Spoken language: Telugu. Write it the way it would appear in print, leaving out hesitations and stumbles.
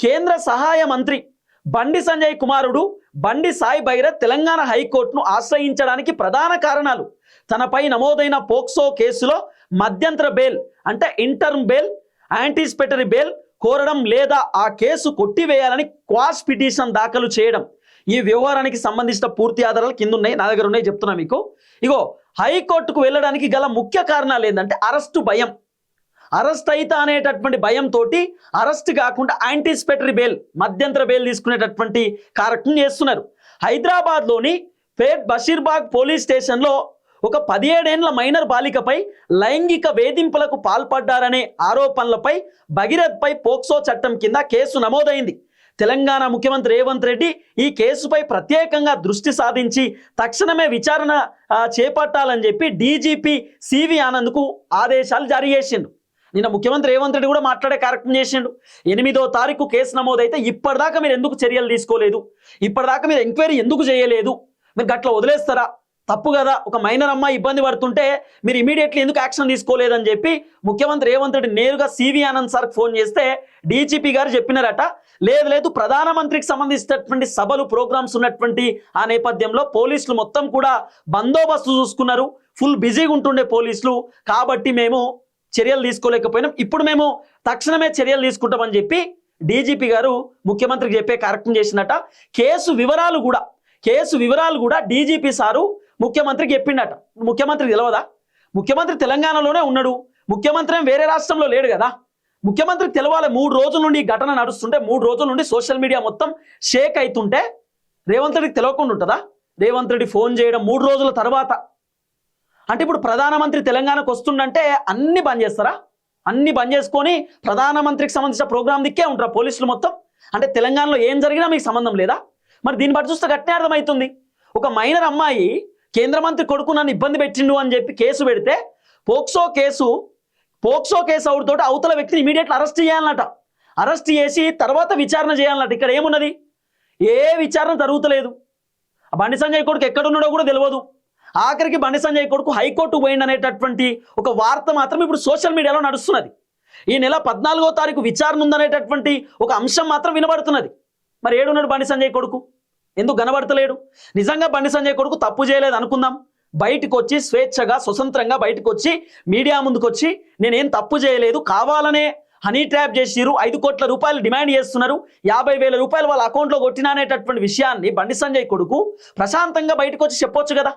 కేంద్ర సహాయ మంత్రి బండి సంజయ్ కుమారుడు బండి సాయి భైరత్ తెలంగాణ హైకోర్టును ఆశ్రయించడానికి ప్రధాన కారణాలు తనపై నమోదైన పోక్సో కేసులో మధ్యంతర బెయిల్ అంటే ఇంటర్మ్ బెయిల్, యాంటిసిపేటరీ బెయిల్ కోరడం లేదా ఆ కేసు కొట్టివేయాలని క్వాష్ పిటిషన్ దాఖలు చేయడం. ఈ వ్యవహారానికి సంబంధించిన పూర్తి ఆధారాలు కింద ఉన్నాయి, నా దగ్గర ఉన్నాయి, చెప్తున్నా మీకు. ఇగో హైకోర్టుకు వెళ్ళడానికి గల ముఖ్య కారణాలు ఏంటంటే అరెస్టు భయం. అరెస్ట్ అయితా అనేటటువంటి భయంతో అరెస్ట్ కాకుండా యాంటిసిపేటరీ బెయిల్, మధ్యంతర బెయిల్ తీసుకునేటటువంటి కార్యక్రమం చేస్తున్నారు. హైదరాబాద్లోని పేట్ బషీర్బాగ్ పోలీస్ స్టేషన్లో ఒక 17 ఏళ్ల మైనర్ బాలికపై లైంగిక వేధింపులకు పాల్పడ్డారనే ఆరోపణలపై భగీరథ్పై పోక్సో చట్టం కింద కేసు నమోదైంది. తెలంగాణ ముఖ్యమంత్రి రేవంత్ రెడ్డి ఈ కేసుపై ప్రత్యేకంగా దృష్టి సాధించి తక్షణమే విచారణ చేపట్టాలని చెప్పి డీజీపీ సివి ఆనంద్కు ఆదేశాలు జారీ చేసిండు. నిన్న ముఖ్యమంత్రి రేవంత్ రెడ్డి కూడా మాట్లాడే కార్యక్రమం చేసిండు. 8వ తారీఖు కేసు నమోదైతే ఇప్పటిదాకా మీరు ఎందుకు చర్యలు తీసుకోలేదు, ఇప్పటిదాకా మీరు ఎంక్వైరీ ఎందుకు చేయలేదు, మీరు గట్ల వదిలేస్తారా, తప్పు కదా, ఒక మైనర్ అమ్మాయి ఇబ్బంది పడుతుంటే మీరు ఇమీడియట్లీ ఎందుకు యాక్షన్ తీసుకోలేదని చెప్పి ముఖ్యమంత్రి రేవంత్ రెడ్డి నేరుగా సివి ఆనంద్ సార్కి ఫోన్ చేస్తే డీజీపీ గారు చెప్పినారట, లేదు ప్రధానమంత్రికి సంబంధించినటువంటి సభలు ప్రోగ్రామ్స్ ఉన్నటువంటి ఆ నేపథ్యంలో పోలీసులు మొత్తం కూడా బందోబస్తు చూసుకున్నారు, ఫుల్ బిజీగా ఉంటుండే పోలీసులు, కాబట్టి మేము చర్యలు తీసుకోలేకపోయినాం, ఇప్పుడు మేము తక్షణమే చర్యలు తీసుకుంటామని చెప్పి డీజీపీ గారు ముఖ్యమంత్రికి చెప్పే కార్యక్రమం చేసినట్ట. కేసు వివరాలు కూడా డీజీపీ సారు ముఖ్యమంత్రికి చెప్పిండట. ముఖ్యమంత్రికి తెలియదా? ముఖ్యమంత్రి తెలంగాణలోనే ఉన్నాడు, ముఖ్యమంత్రి వేరే రాష్ట్రంలో లేడు కదా. ముఖ్యమంత్రికి తెలవాలి. 3 రోజుల నుండి ఘటన నడుస్తుంటే, 3 రోజుల నుండి సోషల్ మీడియా మొత్తం షేక్ అవుతుంటే రేవంత్ రెడ్డికి తెలియకుండా ఉంటుందా? రేవంత్ రెడ్డి ఫోన్ చేయడం 3 రోజుల తర్వాత. అంటే ఇప్పుడు ప్రధానమంత్రి తెలంగాణకు వస్తుండంటే అన్ని బంద్ చేస్తారా? అన్ని బంద్ చేసుకొని ప్రధానమంత్రికి సంబంధించిన ప్రోగ్రాం దిక్కే ఉంటారా పోలీసులు మొత్తం? అంటే తెలంగాణలో ఏం జరిగినా మీకు సంబంధం లేదా? మరి దీన్ని బట్టి చూస్తే గట్టినే అర్థమవుతుంది. ఒక మైనర్ అమ్మాయి కేంద్ర మంత్రి కొడుకు నన్ను ఇబ్బంది పెట్టిండు అని చెప్పి కేసు పెడితే పోక్సో కేసు అవుడుతో అవతల వ్యక్తిని ఇమీడియట్లీ అరెస్ట్ చేయాలన్నట. అరెస్ట్ చేసి తర్వాత విచారణ చేయాలన్నట. ఇక్కడ ఏమున్నది? ఏ విచారణ జరుగుతలేదు. బండి సంజయ్ కొడుకు ఎక్కడున్నాడో కూడా తెలియదు. ఆఖరికి బండి సంజయ్ కొడుకు హైకోర్టు పోయింది అనేటటువంటి ఒక వార్త మాత్రం ఇప్పుడు సోషల్ మీడియాలో నడుస్తున్నది. ఈ నెల 14వ తారీఖు విచారణ ఉందనేటటువంటి ఒక అంశం మాత్రం వినబడుతున్నది. మరి ఏడున్నాడు బండి సంజయ్ కొడుకు? ఎందుకు కనబడతలేడు? నిజంగా బండి సంజయ్ కొడుకు తప్పు చేయలేదు అనుకుందాం, బయటకు వచ్చి స్వేచ్ఛగా స్వతంత్రంగా బయటకు వచ్చి మీడియా ముందుకు వచ్చి నేనేం తప్పు చేయలేదు, కావాలనే హనీ ట్రాప్ చేసిరు, 5 కోట్ల రూపాయలు డిమాండ్ చేస్తున్నారు, 50,000 రూపాయలు వాళ్ళ అకౌంట్లో కొట్టినా అనేటటువంటి విషయాన్ని బండి సంజయ్ కొడుకు ప్రశాంతంగా బయటకు వచ్చి చెప్పొచ్చు కదా.